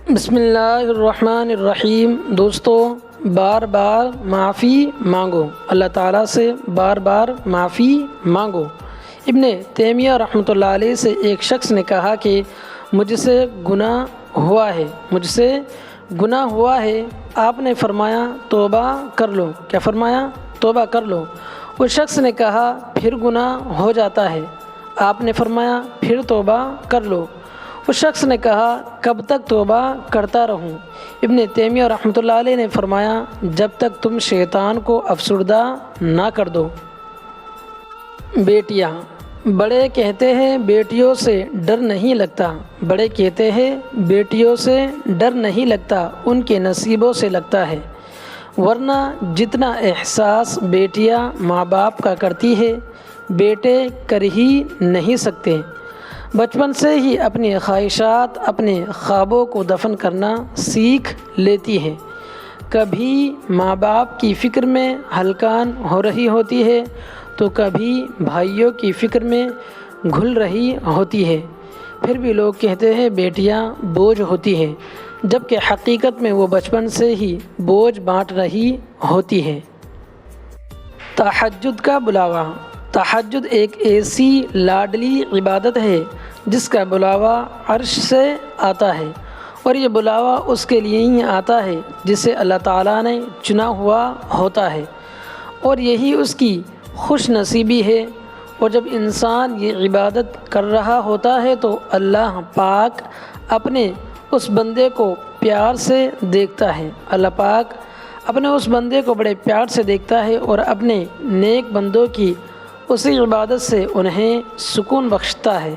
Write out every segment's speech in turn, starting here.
بسم اللہ الرحمن الرحیم۔ دوستو، بار بار معافی مانگو، اللہ تعالیٰ سے بار بار معافی مانگو۔ ابن تیمیہ رحمۃ اللہ علیہ سے ایک شخص نے کہا کہ مجھ سے گناہ ہوا ہے۔ آپ نے فرمایا توبہ کر لو۔ کیا فرمایا؟ توبہ کر لو۔ اس شخص نے کہا پھر گناہ ہو جاتا ہے۔ آپ نے فرمایا پھر توبہ کر لو۔ اس شخص نے کہا کب تک توبہ کرتا رہوں؟ ابن تیمیہ رحمۃ اللہ علیہ نے فرمایا جب تک تم شیطان کو افسردہ نہ کر دو۔ بیٹیاں، بڑے کہتے ہیں بیٹیوں سے ڈر نہیں لگتا، بڑے کہتے ہیں بیٹیوں سے ڈر نہیں لگتا، ان کے نصیبوں سے لگتا ہے، ورنہ جتنا احساس بیٹیاں ماں باپ کا کرتی ہے بیٹے کر ہی نہیں سکتے۔ بچپن سے ہی اپنی خواہشات، اپنے خوابوں کو دفن کرنا سیکھ لیتی ہے۔ کبھی ماں باپ کی فکر میں ہلکان ہو رہی ہوتی ہے تو کبھی بھائیوں کی فکر میں گھل رہی ہوتی ہے، پھر بھی لوگ کہتے ہیں بیٹیاں بوجھ ہوتی ہیں، جبکہ حقیقت میں وہ بچپن سے ہی بوجھ بانٹ رہی ہوتی ہے۔ تہجد کا بلاوا۔ تہجد ایک ایسی لاڈلی عبادت ہے جس کا بلاوا عرش سے آتا ہے، اور یہ بلاوا اس کے لیے ہی آتا ہے جسے اللہ تعالیٰ نے چنا ہوا ہوتا ہے، اور یہی اس کی خوش نصیبی ہے۔ اور جب انسان یہ عبادت کر رہا ہوتا ہے تو اللہ پاک اپنے اس بندے کو پیار سے دیکھتا ہے، اللہ پاک اپنے اس بندے کو بڑے پیار سے دیکھتا ہے اور اپنے نیک بندوں کی اسی عبادت سے انہیں سکون بخشتا ہے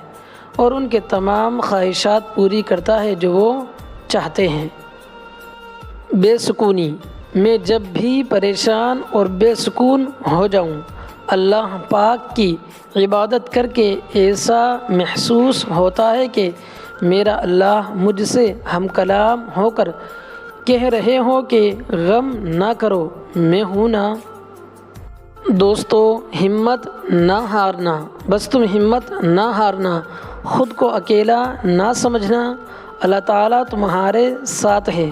اور ان کے تمام خواہشات پوری کرتا ہے جو وہ چاہتے ہیں۔ بے سکونی۔ میں جب بھی پریشان اور بے سکون ہو جاؤں، اللہ پاک کی عبادت کر کے ایسا محسوس ہوتا ہے کہ میرا اللہ مجھ سے ہم کلام ہو کر کہہ رہے ہوں کہ غم نہ کرو، میں ہوں نا۔ دوستو، ہمت نہ ہارنا، بس تم ہمت نہ ہارنا، خود کو اکیلا نہ سمجھنا، اللہ تعالیٰ تمہارے ساتھ ہے،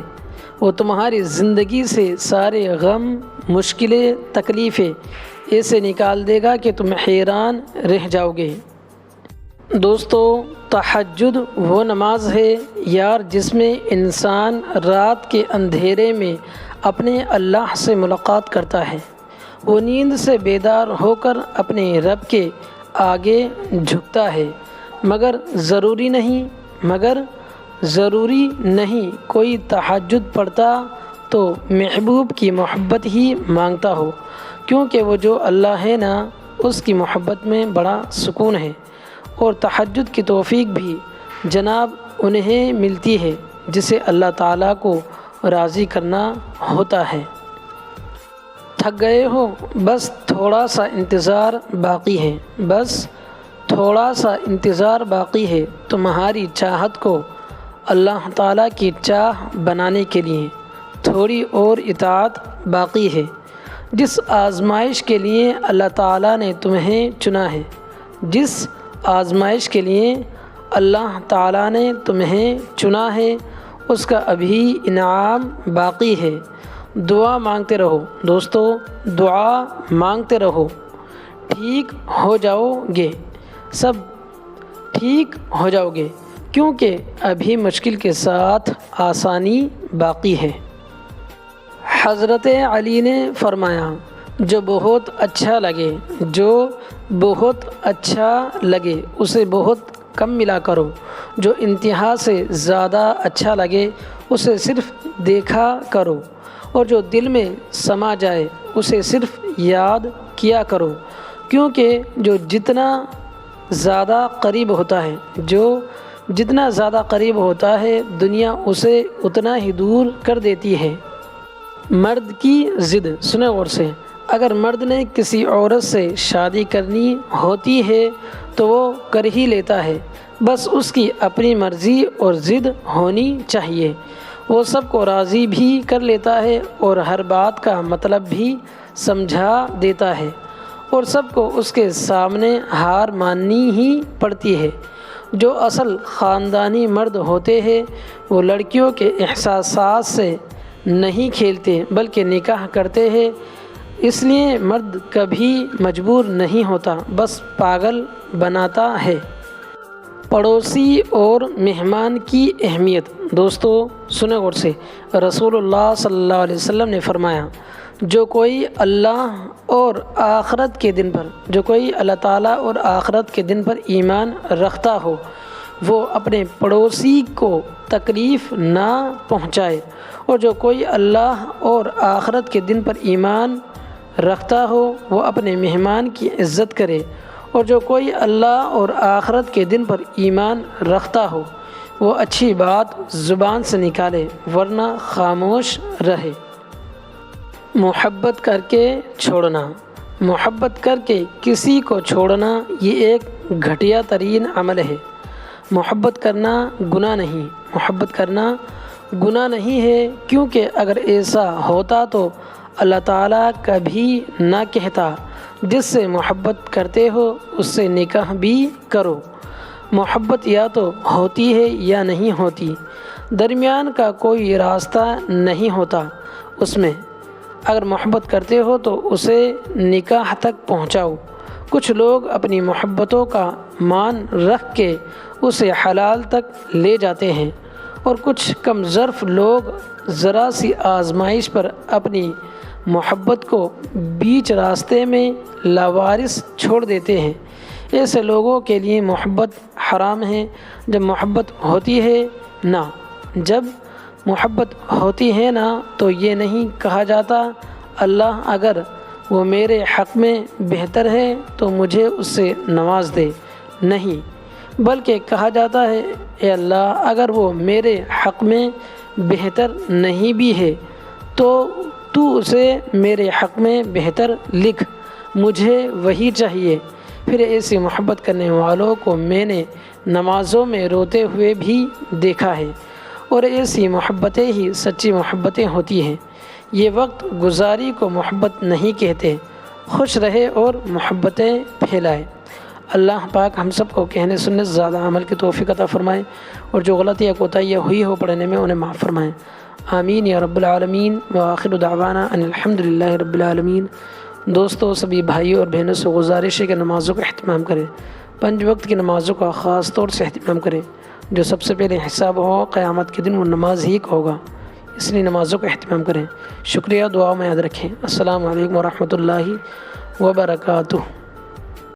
وہ تمہاری زندگی سے سارے غم، مشکلیں، تکلیفیں ایسے نکال دے گا کہ تم حیران رہ جاؤ گے۔ دوستو، تہجد وہ نماز ہے یار جس میں انسان رات کے اندھیرے میں اپنے اللہ سے ملاقات کرتا ہے، وہ نیند سے بیدار ہو کر اپنے رب کے آگے جھکتا ہے، مگر ضروری نہیں کوئی تہجد پڑھتا تو محبوب کی محبت ہی مانگتا ہو، کیونکہ وہ جو اللہ ہے نا اس کی محبت میں بڑا سکون ہے، اور تہجد کی توفیق بھی جناب انہیں ملتی ہے جسے اللہ تعالیٰ کو راضی کرنا ہوتا ہے۔ تھک گئے ہو؟ بس تھوڑا سا انتظار باقی ہے، بس تھوڑا سا انتظار باقی ہے تمہاری چاہت کو اللہ تعالیٰ کی چاہ بنانے کے لیے، تھوڑی اور اطاعت باقی ہے۔ جس آزمائش کے لیے اللہ تعالیٰ نے تمہیں چنا ہے، جس آزمائش کے لیے اللہ تعالیٰ نے تمہیں چنا ہے اس کا ابھی انعام باقی ہے۔ دعا مانگتے رہو دوستو، دعا مانگتے رہو، ٹھیک ہو جاؤ گے، سب ٹھیک ہو جاؤ گے، کیونکہ ابھی مشکل کے ساتھ آسانی باقی ہے۔ حضرت علی نے فرمایا جو بہت اچھا لگے اسے بہت کم ملا کرو، جو انتہا سے زیادہ اچھا لگے اسے صرف دیکھا کرو، اور جو دل میں سما جائے اسے صرف یاد کیا کرو، کیونکہ جو جتنا زیادہ قریب ہوتا ہے دنیا اسے اتنا ہی دور کر دیتی ہے۔ مرد کی ضد۔ سنیں غور سے، اگر مرد نے کسی عورت سے شادی کرنی ہوتی ہے تو وہ کر ہی لیتا ہے، بس اس کی اپنی مرضی اور ضد ہونی چاہیے، وہ سب کو راضی بھی کر لیتا ہے اور ہر بات کا مطلب بھی سمجھا دیتا ہے، اور سب کو اس کے سامنے ہار ماننی ہی پڑتی ہے۔ جو اصل خاندانی مرد ہوتے ہیں وہ لڑکیوں کے احساسات سے نہیں کھیلتے بلکہ نکاح کرتے ہیں، اس لیے مرد کبھی مجبور نہیں ہوتا، بس پاگل بناتا ہے۔ پڑوسی اور مہمان کی اہمیت۔ دوستو سنیں غور سے، رسول اللہ صلی اللہ علیہ وسلم نے فرمایا، جو کوئی اللہ تعالیٰ اور آخرت کے دن پر ایمان رکھتا ہو وہ اپنے پڑوسی کو تکلیف نہ پہنچائے، اور جو کوئی اللہ اور آخرت کے دن پر ایمان رکھتا ہو وہ اپنے مہمان کی عزت کرے، اور جو کوئی اللہ اور آخرت کے دن پر ایمان رکھتا ہو وہ اچھی بات زبان سے نکالے ورنہ خاموش رہے۔ محبت کر کے چھوڑنا۔ محبت کر کے کسی کو چھوڑنا یہ ایک گھٹیا ترین عمل ہے۔ محبت کرنا گناہ نہیں ہے، کیونکہ اگر ایسا ہوتا تو اللہ تعالیٰ کبھی نہ کہتا جس سے محبت کرتے ہو اس سے نکاح بھی کرو۔ محبت یا تو ہوتی ہے یا نہیں ہوتی، درمیان کا کوئی راستہ نہیں ہوتا اس میں۔ اگر محبت کرتے ہو تو اسے نکاح تک پہنچاؤ۔ کچھ لوگ اپنی محبتوں کا مان رکھ کے اسے حلال تک لے جاتے ہیں، اور کچھ کم ظرف لوگ ذرا سی آزمائش پر اپنی محبت کو بیچ راستے میں لاوارث چھوڑ دیتے ہیں۔ ایسے لوگوں کے لیے محبت حرام ہے۔ جب محبت ہوتی ہے نا تو یہ نہیں کہا جاتا اللہ اگر وہ میرے حق میں بہتر ہے تو مجھے اس سے نواز دے، نہیں، بلکہ کہا جاتا ہے اے اللہ اگر وہ میرے حق میں بہتر نہیں بھی ہے تو تو اسے میرے حق میں بہتر لکھ، مجھے وہی چاہیے۔ پھر ایسی محبت کرنے والوں کو میں نے نمازوں میں روتے ہوئے بھی دیکھا ہے، اور ایسی محبتیں ہی سچی محبتیں ہوتی ہیں۔ یہ وقت گزاری کو محبت نہیں کہتے۔ خوش رہے اور محبتیں پھیلائے۔ اللہ پاک ہم سب کو کہنے سننے سے زیادہ عمل کی توفیق عطا فرمائے، اور جو غلطی یا کوتاہیاں ہوئی ہو پڑھنے میں انہیں معاف فرمائے۔ آمین یا رب العالمین۔ وآخر دعوانا ان الحمدللہ رب العالمین۔ دوستو سبھی بھائیوں اور بہنوں سے گزارش ہے کہ نمازوں کا اہتمام کریں، 5 وقت کی نمازوں کا خاص طور سے اہتمام کریں۔ جو سب سے پہلے حساب ہو قیامت کے دن وہ نماز ہی کا ہوگا، اس لیے نمازوں کا اہتمام کریں۔ شکریہ، دعا میں یاد رکھیں۔ السلام علیکم ورحمۃ اللہ وبرکاتہ۔